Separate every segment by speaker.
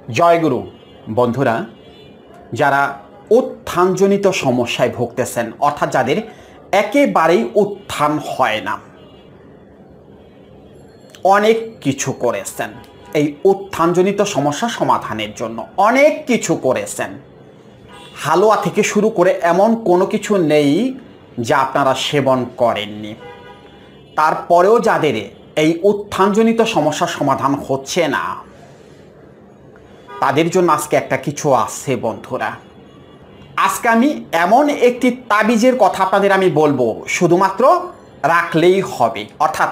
Speaker 1: জয়গুরু বন্ধুরা, যারা উত্থানজনিত সমস্যায় ভুগতেছেন, অর্থাৎ যাদের একেবারেই উত্থান হয় না, অনেক কিছু করেছেন এই উত্থানজনিত সমস্যা সমাধানের জন্য, অনেক কিছু করেছেন। হালুয়া থেকে শুরু করে এমন কোনো কিছু নেই যা আপনারা সেবন করেননি। তারপরেও যাদের এই উত্থানজনিত সমস্যার সমাধান হচ্ছে না, তাদের জন্য আজকে একটা কিছু আছে বন্ধুরা। আজকে আমি এমন একটি তাবিজের কথা আপনাদের আমি বলবো, শুধুমাত্র রাখলেই হবে, অর্থাৎ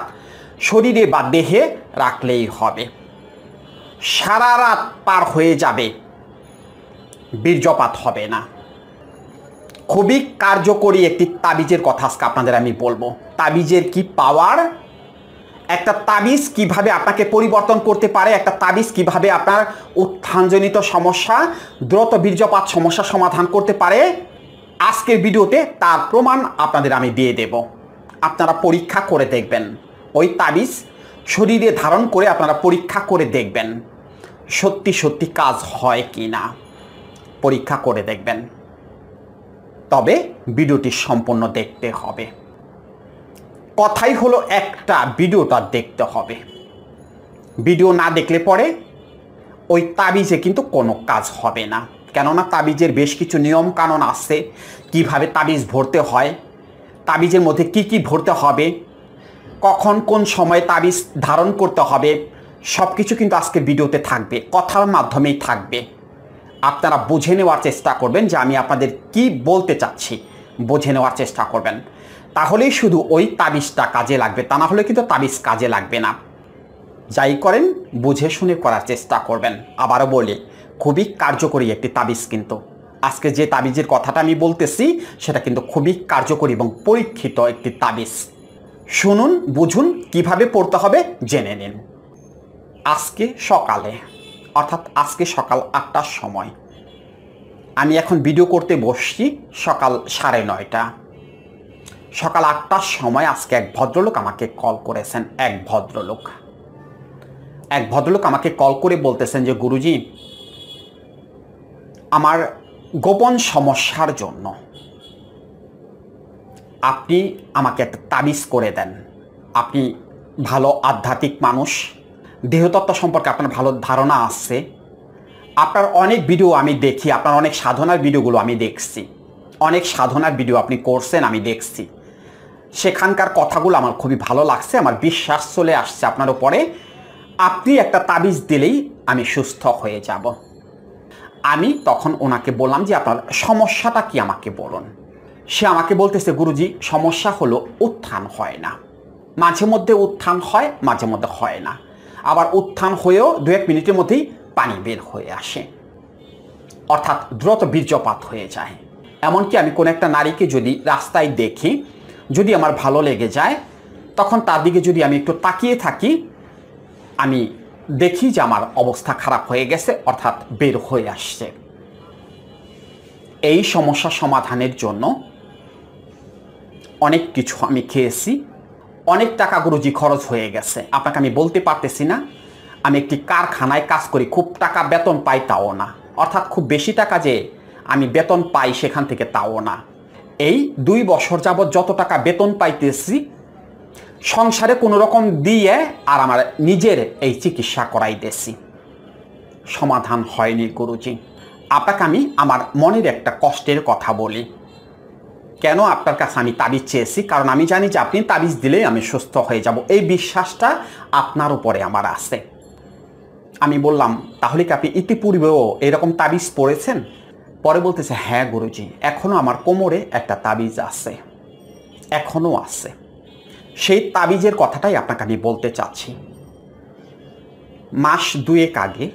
Speaker 1: শরীরে বা দেহে রাখলেই হবে। সারা রাত পার হয়ে যাবে, বীর্যপাত হবে না। খুবই কার্যকরী একটি তাবিজের কথা আজকে আপনাদের আমি বলবো। তাবিজের কি পাওয়ার, একটা তাবিজ কিভাবে আপনাকে পরিবর্তন করতে পারে, একটা তাবিজ কিভাবে আপনার উত্থানজনিত সমস্যা, দ্রুত বীর্যপাত সমস্যা সমাধান করতে পারে, আজকের ভিডিওতে তার প্রমাণ আপনাদের আমি দিয়ে দেব। আপনারা পরীক্ষা করে দেখবেন, ওই তাবিজ শরীরে ধারণ করে আপনারা পরীক্ষা করে দেখবেন সত্যি সত্যি কাজ হয় কি না। পরীক্ষা করে দেখবেন, তবে ভিডিওটি সম্পূর্ণ দেখতে হবে। কথাই হলো একটা, ভিডিওটা দেখতে হবে। ভিডিও না দেখলে পরে ওই তাবিজে কিন্তু কোনো কাজ হবে না। কেননা তাবিজের বেশ কিছু নিয়ম কানুন আছে, কিভাবে তাবিজ ভরতে হয়, তাবিজের মধ্যে কি কি ভরতে হবে, কখন কোন সময় তাবিজ ধারণ করতে হবে, সব কিছু কিন্তু আজকে ভিডিওতে থাকবে, কথার মাধ্যমেই থাকবে। আপনারা বুঝে নেওয়ার চেষ্টা করবেন যে আমি আপনাদের কি বলতে চাচ্ছি, বুঝে নেওয়ার চেষ্টা করবেন। তাহলেই শুধু ওই তাবিজটা কাজে লাগবে, তা না হলে কিন্তু তাবিজ কাজে লাগবে না। যাই করেন বুঝে শুনে করার চেষ্টা করবেন। আবারও বলি, খুবই কার্যকরী একটি তাবিজ কিন্তু আজকে যে তাবিজের কথাটা আমি বলতেছি, সেটা কিন্তু খুবই কার্যকরী এবং পরীক্ষিত একটি তাবিজ। শুনুন, বুঝুন, কিভাবে পড়তে হবে জেনে নিন। আজকে সকালে, অর্থাৎ আজকে সকাল 8টার সময়, আমি এখন ভিডিও করতে বসছি সকাল 9:30। সকাল 8টার সময় আজকে এক ভদ্রলোক আমাকে কল করেছেন। এক ভদ্রলোক আমাকে কল করে বলতেছেন যে গুরুজি, আমার গোপন সমস্যার জন্য আপনি আমাকে একটা তাবিজ করে দেন। আপনি ভালো আধ্যাত্মিক মানুষ, দেহতত্ত্ব সম্পর্কে আপনার ভালো ধারণা আছে, আপনার অনেক ভিডিও আমি দেখি, আপনার অনেক সাধনার ভিডিওগুলো আমি দেখছি, অনেক সাধনার ভিডিও আপনি করছেন আমি দেখছি, সেখানকার কথাগুলো আমার খুবই ভালো লাগছে, আমার বিশ্বাস চলে আসছে আপনার উপরে। আপনি একটা তাবিজ দিলেই আমি সুস্থ হয়ে যাব। আমি তখন ওনাকে বললাম যে আপনার সমস্যাটা কি আমাকে বলুন। সে আমাকে বলতেছে, গুরুজি সমস্যা হলো উত্থান হয় না, মাঝে মধ্যে উত্থান হয়, মাঝে মধ্যে হয় না, আবার উত্থান হয়েও 2-1 মিনিটের মধ্যেই পানি বের হয়ে আসে, অর্থাৎ দ্রুত বীর্যপাত হয়ে যায়। এমনকি আমি কোনো একটা নারীকে যদি রাস্তায় দেখি, যদি আমার ভালো লেগে যায়, তখন তার দিকে যদি আমি একটু তাকিয়ে থাকি, আমি দেখি যে আমার অবস্থা খারাপ হয়ে গেছে, অর্থাৎ বের হয়ে আসছে। এই সমস্যা সমাধানের জন্য অনেক কিছু আমি খেয়েছি, অনেক টাকা গুরুজি খরচ হয়ে গেছে, আপনাকে আমি বলতে পারতেছি না। আমি একটি কারখানায় কাজ করি, খুব টাকা বেতন পাই তাও না, অর্থাৎ খুব বেশি টাকা যে আমি বেতন পাই সেখান থেকে তাও না। এই 2 বছর যাবৎ যত টাকা বেতন পাইতেছি, সংসারে কোনো রকম দিয়ে আর আমার নিজের এই চিকিৎসা করাইতেছি, সমাধান হয়নি গুরুজি। আপনাকে আমি আমার মনের একটা কষ্টের কথা বলি। কেন আপনার কাছে আমি তাবিজ চেয়েছি? কারণ আমি জানি যে আপনি তাবিজ দিলেই আমি সুস্থ হয়ে যাব, এই বিশ্বাসটা আপনার উপরে আমার আছে। আমি বললাম, তাহলে কি আপনি ইতিপূর্বেও এরকম তাবিজ পড়েছেন? পরে বলতেছে, হ্যাঁ গুরুজি, এখনও আমার কোমরে একটা তাবিজ আছে, এখনও আছে। সেই তাবিজের কথাটাই আপনাকে আমি বলতে চাচ্ছি। মাস 2 আগে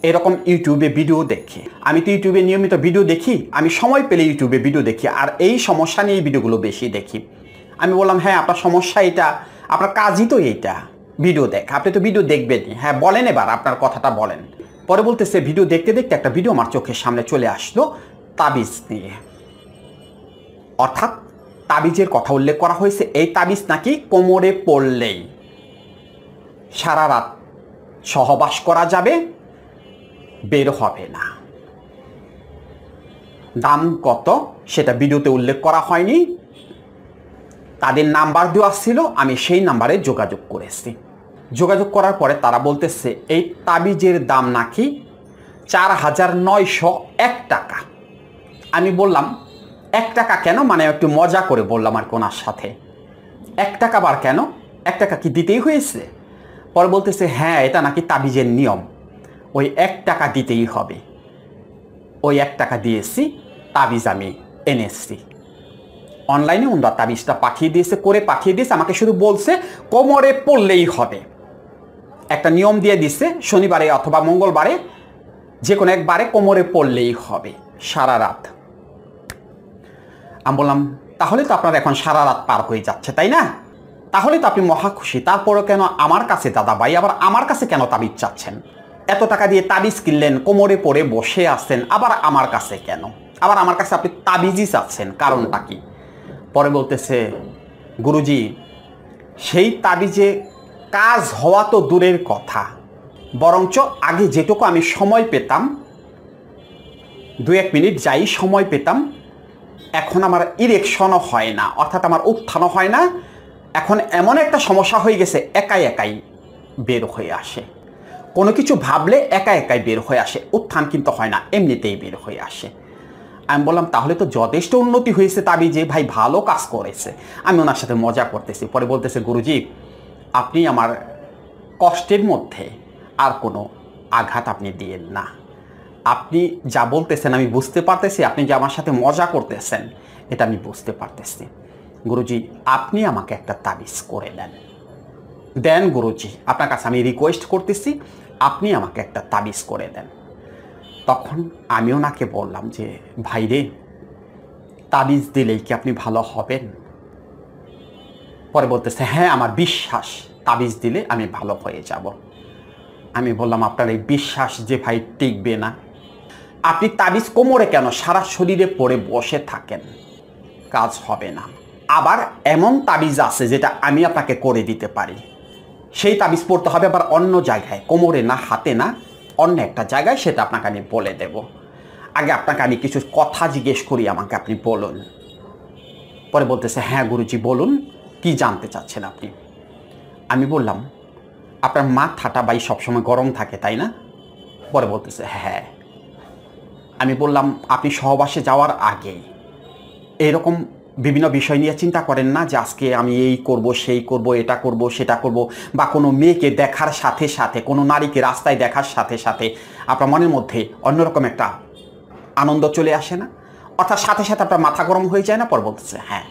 Speaker 1: এরকম ইউটিউবে ভিডিও দেখি, আমি তো ইউটিউবে নিয়মিত ভিডিও দেখি, আমি সময় পেলে ইউটিউবে ভিডিও দেখি, আর এই সমস্যা নিয়ে ভিডিওগুলো বেশি দেখি। আমি বললাম, হ্যাঁ আপনার সমস্যা এটা, আপনার কাজই তো এইটা, ভিডিও দেখ, আপনি তো ভিডিও দেখবেনই, হ্যাঁ বলেন এবার আপনার কথাটা বলেন। পরে বলতেছে, ভিডিও দেখতে দেখতে একটা ভিডিও আমার চোখের সামনে চলে আসলো তাবিজ নিয়ে, অর্থাৎ তাবিজের কথা উল্লেখ করা হয়েছে। এই তাবিজ নাকি কোমরে পড়লেই সারা রাত সহবাস করা যাবে, বের হবে না। দাম কত সেটা ভিডিওতে উল্লেখ করা হয়নি, তাদের নাম্বার দেওয়া ছিল, আমি সেই নাম্বারে যোগাযোগ করেছি। যোগাযোগ করার পরে তারা বলতেছে এই তাবিজের দাম নাকি 4,901 টাকা। আমি বললাম 1 টাকা কেন, মানে একটু মজা করে বললাম আর ওনার সাথে, 1 টাকা বার কেন, 1 টাকা কি দিতেই হয়েছে? পরে বলতেছে হ্যাঁ এটা নাকি তাবিজের নিয়ম, ওই 1 টাকা দিতেই হবে। ওই 1 টাকা দিয়েছি, তাবিজ আমি এনেছি। অনলাইনে ওনারা তাবিজটা পাঠিয়ে দিয়েছে, করে পাঠিয়ে দিয়েছে, আমাকে শুধু বলছে কোমরে পড়লেই হবে। একটা নিয়ম দিয়ে দিচ্ছে, শনিবারে অথবা মঙ্গলবারে যে কোনো একবারে কোমরে পড়লেই হবে সারা রাত। আমি বললাম তাহলে তো আপনার এখন সারা রাত পার হয়ে যাচ্ছে, তাই না? তাহলে তো আপনি মহা খুশি, তারপরও কেন আমার কাছে দাদা ভাই, আবার আমার কাছে কেন তাবিজ চাচ্ছেন? এত টাকা দিয়ে তাবিজ কিনলেন, কোমরে পড়ে বসে আছেন, আবার আমার কাছে কেন? আবার আমার কাছে আপনি তাবিজই চাচ্ছেন, কারণটা কি? পরে বলতেছে গুরুজি সেই তাবিজে কাজ হওয়া তো দূরের কথা, বরঞ্চ আগে যেটুকু আমি সময় পেতাম 2-1 মিনিট যাই সময় পেতাম, এখন আমার ইরেকশনও হয় না, অর্থাৎ আমার উত্থানও হয় না। এখন এমন একটা সমস্যা হয়ে গেছে, একাই একাই বের হয়ে আসে, কোনো কিছু ভাবলে একা একাই বের হয়ে আসে, উত্থান কিন্তু হয় না, এমনিতেই বের হয়ে আসে। আমি বললাম তাহলে তো যথেষ্ট উন্নতি হয়েছে তাবিজে, ভাই ভালো কাজ করেছে। আমি ওনার সাথে মজা করতেছি। পরে বলতেছে গুরুজি আপনি আমার কষ্টের মধ্যে আর কোনো আঘাত আপনি দিয়েন না, আপনি যা বলতেছেন আমি বুঝতে পারতেছি, আপনি যে আমার সাথে মজা করতেছেন এটা আমি বুঝতে পারতেছি। গুরুজি আপনি আমাকে একটা তাবিজ করে দেন গুরুজি, আপনার কাছে আমি রিকোয়েস্ট করতেছি, আপনি আমাকে একটা তাবিজ করে দেন। তখন আমি ওনাকে বললাম যে ভাই রে, তাবিজ দিলেই কি আপনি ভালো হবেন? পরে বলতেছে হ্যাঁ আমার বিশ্বাস, তাবিজ দিলে আমি ভালো হয়ে যাব। আমি বললাম আপনার এই বিশ্বাস যে ভাই টিকবে না, আপনি তাবিজ কোমরে কেন, সারা শরীরে পরে বসে থাকেন, কাজ হবে না। আবার এমন তাবিজ আছে যেটা আমি আপনাকে করে দিতে পারি, সেই তাবিজ পড়তে হবে আবার অন্য জায়গায়, কোমরে না, হাতে না, অন্য একটা জায়গায়, সেটা আপনাকে আমি বলে দেব। আগে আপনাকে আমি কিছু কথা জিজ্ঞেস করি, আমাকে আপনি বলুন। পরে বলতেছে হ্যাঁ গুরুজি বলুন, কি জানতে চাচ্ছেন আপনি? আমি বললাম আপনার মাথাটা ভাই সবসময় গরম থাকে তাই না? পরে বলতেছে হ্যাঁ। আমি বললাম আপনি সহবাসে যাওয়ার আগে এরকম বিভিন্ন বিষয় নিয়ে চিন্তা করেন না যে আজকে আমি এই করব, সেই করব, এটা করব, সেটা করব, বা কোনো মেয়েকে দেখার সাথে সাথে, কোনো নারীকে রাস্তায় দেখার সাথে সাথে আপনার মনের মধ্যে অন্যরকম একটা আনন্দ চলে আসে না, অর্থাৎ সাথে সাথে আপনার মাথা গরম হয়ে যায় না? পরে বলতেছে হ্যাঁ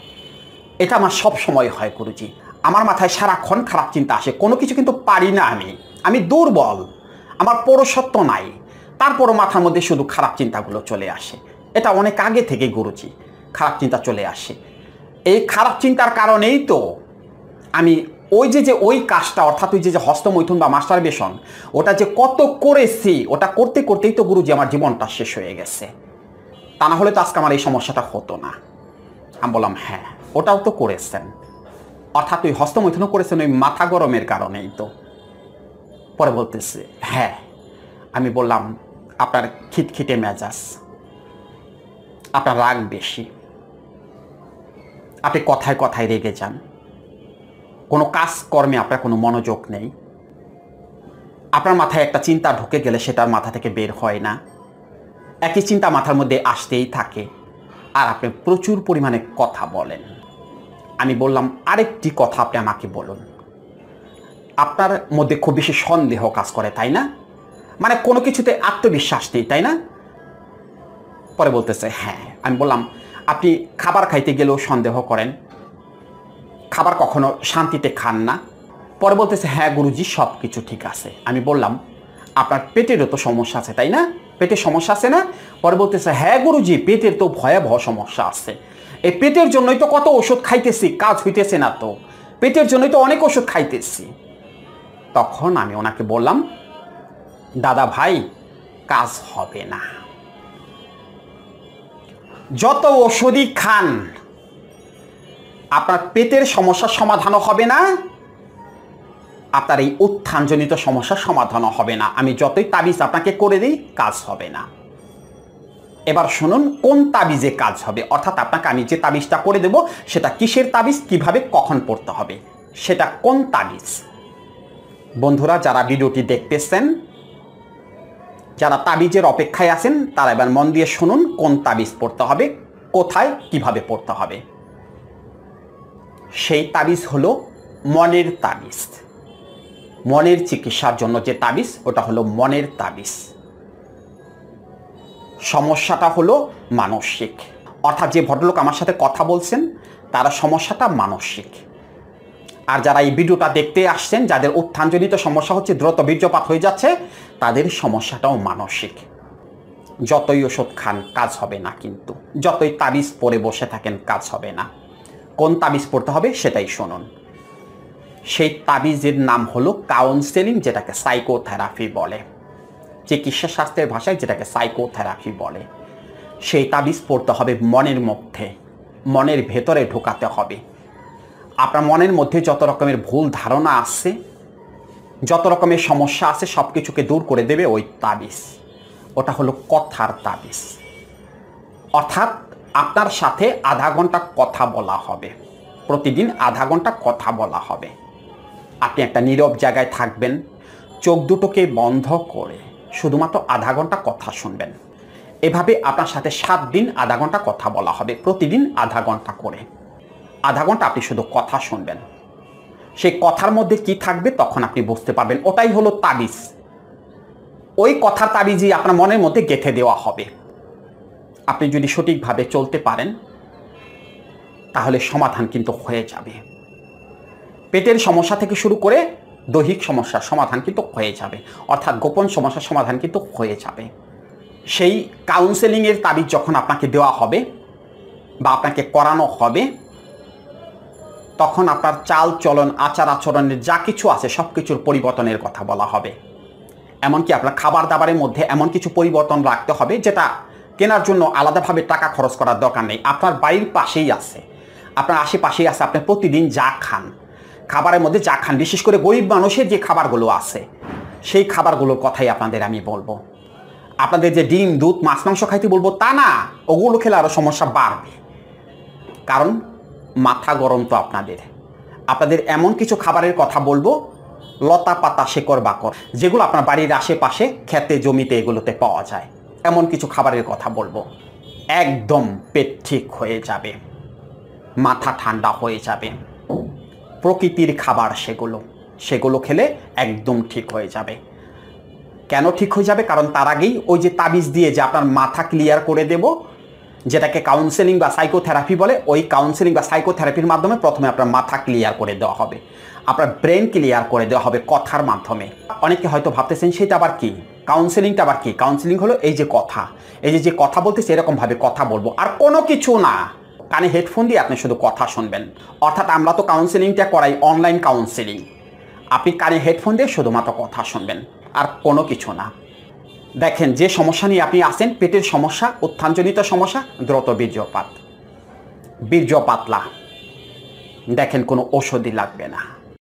Speaker 1: এটা আমার সব সময় হয় গুরুজি, আমার মাথায় সারাক্ষণ খারাপ চিন্তা আসে, কোনো কিছু কিন্তু পারি না, আমি দুর্বল, আমার পৌরসত্ব নাই, তারপরও মাথার মধ্যে শুধু খারাপ চিন্তাগুলো চলে আসে। এটা অনেক আগে থেকে গুরুজি খারাপ চিন্তা চলে আসে। এই খারাপ চিন্তার কারণেই তো আমি ওই যে ওই কাজটা, অর্থাৎ ওই যে হস্তমৈথুন বা মাস্টারবেশন, ওটা যে কত করেছি, ওটা করতে করতেই তো গুরুজি আমার জীবনটা শেষ হয়ে গেছে, তা না হলে তো আজকে আমার এই সমস্যাটা হতো না। আমি বললাম হ্যাঁ ওটাও তো করেছেন, অর্থাৎ ওই হস্তমৈথুনও করেছেন ওই মাথা গরমের কারণেই তো। পরে বলতেছে হ্যাঁ। আমি বললাম আপনার খিটখিটে মেজাজ, আপনার রাগ বেশি, আপনি কথায় কথায় রেগে যান, কোনো কাজকর্মে আপনার কোনো মনোযোগ নেই, আপনার মাথায় একটা চিন্তা ঢুকে গেলে সেটার মাথা থেকে বের হয় না, একই চিন্তা মাথার মধ্যে আসতেই থাকে, আর আপনি প্রচুর পরিমাণে কথা বলেন। আমি বললাম আরেকটি কথা আপনি আমাকে বলুন, আপনার মধ্যে খুব বেশি সন্দেহ কাজ করে তাই না, মানে কোনো কিছুতে আত্মবিশ্বাস নেই তাই না? পরে বলতেছে হ্যাঁ। আমি বললাম আপনি খাবার খাইতে গেলেও সন্দেহ করেন, খাবার কখনো শান্তিতে খান না। পরে বলতেছে হ্যাঁ গুরুজি সব কিছু ঠিক আছে। আমি বললাম আপনার পেটেরও তো সমস্যা আছে তাই না, পেটের সমস্যা আছে না? পরে বলতেছে হ্যাঁ গুরুজি পেটের তো ভয়াবহ সমস্যা আছে, এই পেটের জন্যই তো কত ওষুধ খাইতেছি, কাজ হইতেছে না তো, পেটের জন্যই তো অনেক ওষুধ খাইতেছি। তখন আমি ওনাকে বললাম দাদা ভাই কাজ হবে না, যত ওষুধই খান আপনার পেটের সমস্যার সমাধানও হবে না, আপনার এই উত্থানজনিত সমস্যার সমাধান হবে না। আমি যতই তাবিজ আপনাকে করে দিই, কাজ হবে না। এবার শুনুন কোন তাবিজে কাজ হবে, অর্থাৎ আপনাকে আমি যে তাবিজটা করে দেব সেটা কিসের তাবিজ, কিভাবে কখন পড়তে হবে, সেটা কোন তাবিজ। বন্ধুরা যারা ভিডিওটি দেখতেছেন, যারা তাবিজের অপেক্ষায় আছেন, তারা এবার মন দিয়ে শুনুন কোন তাবিজ পড়তে হবে, কোথায় কিভাবে পড়তে হবে। সেই তাবিজ হলো মনের তাবিজ। মনের চিকিৎসার জন্য যে তাবিজ, ওটা হলো মনের তাবিজ। সমস্যাটা হলো মানসিক, অর্থাৎ যে ভদ্রলোক আমার সাথে কথা বলছেন তারা সমস্যাটা মানসিক। আর যারা এই ভিডিওটা দেখতে আসছেন, যাদের উত্থানজনিত সমস্যা হচ্ছে, দ্রুত বীর্যপাত হয়ে যাচ্ছে, তাদের সমস্যাটাও মানসিক। যতই ওষুধ খান কাজ হবে না, কিন্তু যতই তাবিজ পরে বসে থাকেন কাজ হবে না। কোন তাবিজ পড়তে হবে সেটাই শুনুন। সেই তাবিজের নাম হলো কাউন্সেলিং, যেটাকে সাইকোথেরাপি বলে, চিকিৎসা শাস্ত্রের ভাষায় যেটাকে সাইকোথেরাপি বলে। সেই তাবিজ পড়তে হবে মনের মধ্যে, মনের ভেতরে ঢোকাতে হবে। আপনার মনের মধ্যে যত রকমের ভুল ধারণা আছে, যত রকমের সমস্যা আছে, সব কিছুকে দূর করে দেবে ওই তাবিজ। ওটা হলো কথার তাবিজ, অর্থাৎ আপনার সাথে আধা ঘন্টা কথা বলা হবে, প্রতিদিন আধা ঘন্টা কথা বলা হবে। আপনি একটা নীরব জায়গায় থাকবেন, চোখ দুটোকে বন্ধ করে শুধুমাত্র আধা ঘন্টা কথা শুনবেন। এভাবে আপনার সাথে 7 দিন আধা ঘন্টা কথা বলা হবে, প্রতিদিন আধা ঘন্টা করে। আধা ঘন্টা আপনি শুধু কথা শুনবেন। সেই কথার মধ্যে কি থাকবে তখন আপনি বুঝতে পারবেন, ওটাই হলো তাবিজ। ওই কথার তাবিজই আপনার মনের মধ্যে গেঁথে দেওয়া হবে। আপনি যদি সঠিকভাবে চলতে পারেন তাহলে সমাধান কিন্তু হয়ে যাবে। পেটের সমস্যা থেকে শুরু করে দৈহিক সমস্যার সমাধান কিন্তু হয়ে যাবে, অর্থাৎ গোপন সমস্যার সমাধান কিন্তু হয়ে যাবে। সেই কাউন্সেলিংয়ের তাবিজ যখন আপনাকে দেওয়া হবে বা আপনাকে করানো হবে, তখন আপনার চাল চলন, আচার আচরণের যা কিছু আছে সব কিছুর পরিবর্তনের কথা বলা হবে। এমনকি আপনার খাবার দাবারের মধ্যে এমন কিছু পরিবর্তন রাখতে হবে যেটা কেনার জন্য আলাদাভাবে টাকা খরচ করার দরকার নেই, আপনার বাড়ির পাশেই আছে, আপনার আশেপাশেই আছে। আপনি প্রতিদিন যা খান, খাবারের মধ্যে যা খান, বিশেষ করে গরিব মানুষের যে খাবারগুলো আছে সেই খাবারগুলোর কথাই আপনাদের আমি বলবো। আপনাদের যে ডিম, দুধ, মাছ, মাংস খাইতে বলবো তা না, ওগুলো খেলে আরও সমস্যা বাড়বে। কারণ মাথা গরম তো আপনাদের এমন কিছু খাবারের কথা বলবো, লতা পাতা শেকড় বাকড়, যেগুলো আপনার বাড়ির আশেপাশে খেতে জমিতে এগুলোতে পাওয়া যায়, এমন কিছু খাবারের কথা বলবো। একদম পেট ঠিক হয়ে যাবে, মাথা ঠান্ডা হয়ে যাবে। প্রকৃতির খাবার সেগুলো খেলে একদম ঠিক হয়ে যাবে। কেন ঠিক হয়ে যাবে? কারণ তার আগেই ওই যে তাবিজ দিয়ে যে আপনার মাথা ক্লিয়ার করে দেব, যেটাকে কাউন্সেলিং বা সাইকোথেরাপি বলে, ওই কাউন্সেলিং বা সাইকোথেরাপির মাধ্যমে প্রথমে আপনার মাথা ক্লিয়ার করে দেওয়া হবে, আপনার ব্রেন ক্লিয়ার করে দেওয়া হবে কথার মাধ্যমে। অনেকে হয়তো ভাবতেছেন সেটা আবার কি, কাউন্সেলিংটা আবার কি? কাউন্সেলিং হলো এই যে কথা, এই যে কথা বলতেছে এরকমভাবে কথা বলবো, আর কোনো কিছু না। কানে হেডফোন দিয়ে আপনি শুধু কথা শুনবেন। অর্থাৎ আমরা তো কাউন্সেলিংটা করাই অনলাইন কাউন্সেলিং, আপনি কানে হেডফোন দিয়ে শুধুমাত্র কথা শুনবেন, আর কোনো কিছু না। দেখেন যে সমস্যা নিয়ে আপনি আসেন, পেটের সমস্যা, উত্থানজনিত সমস্যা, দ্রুত বীর্য পাতলা, দেখেন কোনো ওষুধই লাগবে না।